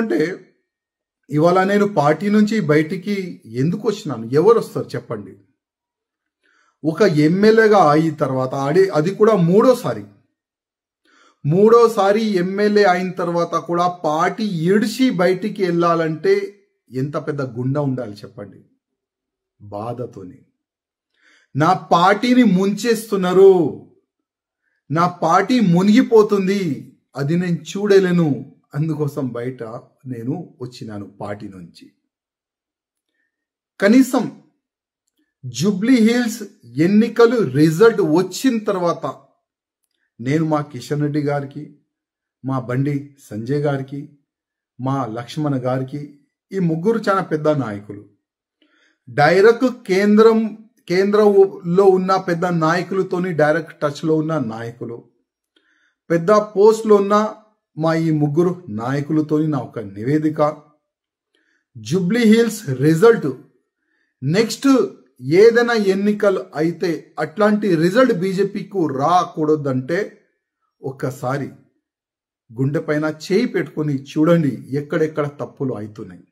అంటే ఇవాళ నేను పార్టీ నుంచి బయటికి ఎందుకు వచ్చినాను? ఎవరు వస్తారు చెప్పండి? ఒక ఎమ్మెల్యేగా అయిన తర్వాత అది కూడా మూడోసారి ఎమ్మెల్యే అయిన తర్వాత కూడా పార్టీ ఇడిచి బయటికి వెళ్ళాలంటే ఎంత పెద్ద గుండె ఉండాలి చెప్పండి? బాధతోని నా పార్టీని ముంచేస్తున్నారు, నా పార్టీ మునిగిపోతుంది, అది నేను చూడలేను, అందుకోసం బయట నేను వచ్చినాను పార్టీ నుంచి. కనీసం జూబ్లీ హిల్స్ ఎన్నికలు రిజల్ట్ వచ్చిన తర్వాత నేను మా కిషన్ రెడ్డి గారికి, మా బండి సంజయ్ గారికి, మా లక్ష్మణ్ గారికి, ఈ ముగ్గురు చాలా పెద్ద నాయకులు, డైరెక్ట్ కేంద్రంలో ఉన్న పెద్ద నాయకులతోని డైరెక్ట్ టచ్లో ఉన్న నాయకులు, పెద్ద పోస్ట్లో ఉన్న మా ఈ ముగ్గురు నాయకులతోని నా ఒక నివేదిక, జూబ్లీ హిల్స్ రిజల్ట్ నెక్స్ట్ ఏదైనా ఎన్నికలు అయితే అట్లాంటి రిజల్ట్ బీజేపీకు రాకూడదంటే ఒక్కసారి గుండె పైన చేయి పెట్టుకొని చూడండి ఎక్కడెక్కడ తప్పులు అవుతున్నాయి.